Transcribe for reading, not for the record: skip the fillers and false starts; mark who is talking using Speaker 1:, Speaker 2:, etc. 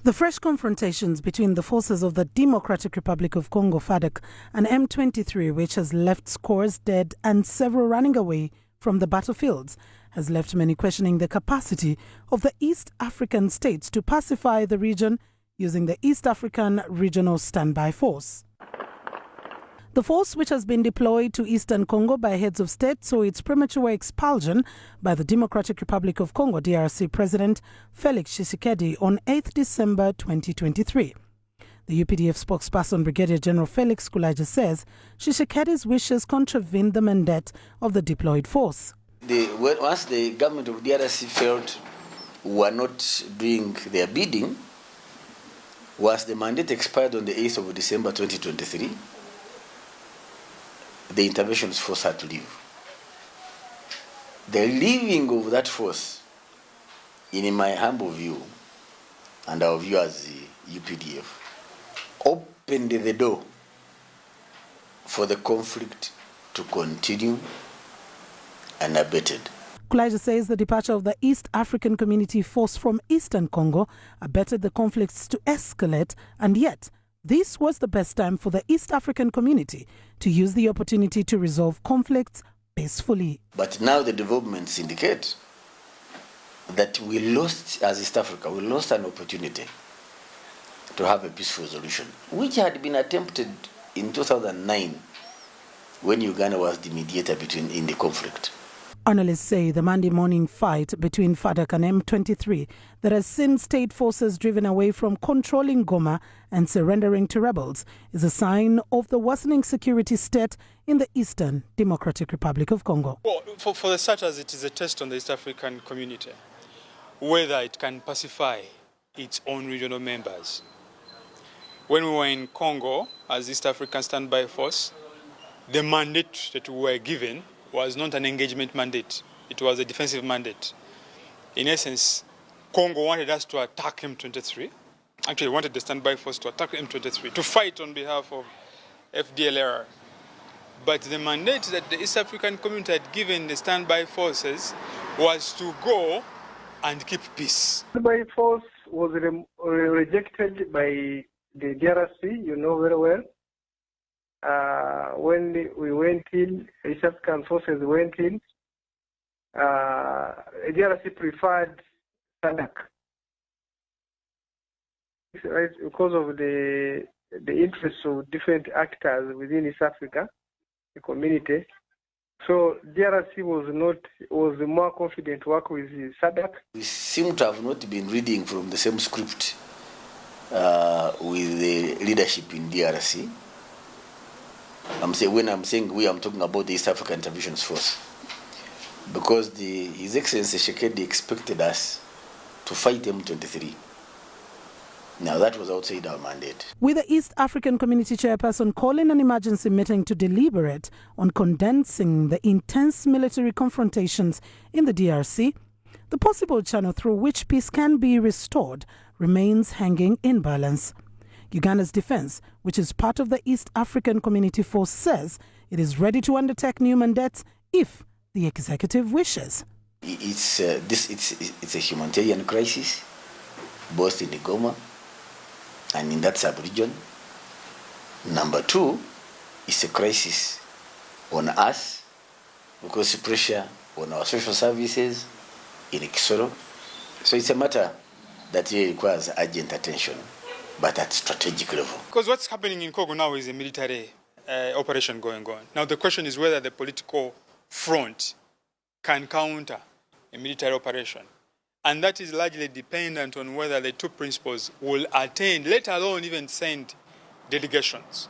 Speaker 1: The fresh confrontations between the forces of the Democratic Republic of Congo (FARDC) and M23, which has left scores dead and several running away from the battlefields, has left many questioning the capacity of the East African states to pacify the region using the East African Regional Standby Force. The force, which has been deployed to eastern Congo by heads of state, saw its premature expulsion by the Democratic Republic of Congo (DRC) President Felix Tshisekedi on 8 December 2023. The UPDF spokesperson, Brigadier General Felix Kulaja, says Tshisekedi's wishes contravened the mandate of the deployed force.
Speaker 2: Once the government of DRC felt we were not doing their bidding, once the mandate expired on the 8th of December 2023, the intervention force had to leave. The leaving of that force, in my humble view, and our view as the UPDF, opened the door for the conflict to continue unabated.
Speaker 1: Kulaja says the departure of the East African Community Force from eastern Congo abated the conflicts to escalate, and yet this was the best time for the East African community to use the opportunity to resolve conflicts peacefully.
Speaker 2: But now the developments indicate that we lost, as East Africa, we lost an opportunity to have a peaceful solution, which had been attempted in 2009 when Uganda was the mediator in the conflict.
Speaker 1: Analysts say the Monday morning fight between FARDC and M23 that has seen state forces driven away from controlling Goma and surrendering to rebels is a sign of the worsening security state in the Eastern Democratic Republic of Congo.
Speaker 3: Well, for the starters, it is a test on the East African community, whether it can pacify its own regional members. When we were in Congo as East African Standby Force, the mandate that we were given was not an engagement mandate. It was a defensive mandate. In essence, Congo wanted us to attack M23. Actually, wanted the standby force to attack M23, to fight on behalf of FDLR. But the mandate that the East African community had given the standby forces was to go and keep peace.
Speaker 4: The standby force was rejected by the DRC, you know very well. When we went in, East African forces went in, DRC preferred SADC. Because of the interests of different actors within East Africa, the community. So DRC was more confident to work with SADC.
Speaker 2: We seem to have not been reading from the same script with the leadership in DRC. When I'm saying we, I'm talking about the East African Intervention Force, because His Excellency Tshisekedi expected us to fight M23. Now that was outside our mandate.
Speaker 1: With the East African Community Chairperson calling an emergency meeting to deliberate on condensing the intense military confrontations in the DRC, the possible channel through which peace can be restored remains hanging in balance. Uganda's defense, which is part of the East African Community Force, says it is ready to undertake new mandates if the executive wishes.
Speaker 2: It's a humanitarian crisis, both in the Goma and in that sub-region. Number two, it's a crisis on us because of pressure on our social services in Kisoro. So it's a matter that really requires urgent attention, but at strategic level.
Speaker 3: Because what's happening in Congo now is a military operation going on. Now the question is whether the political front can counter a military operation. And that is largely dependent on whether the two principals will attend, let alone even send delegations.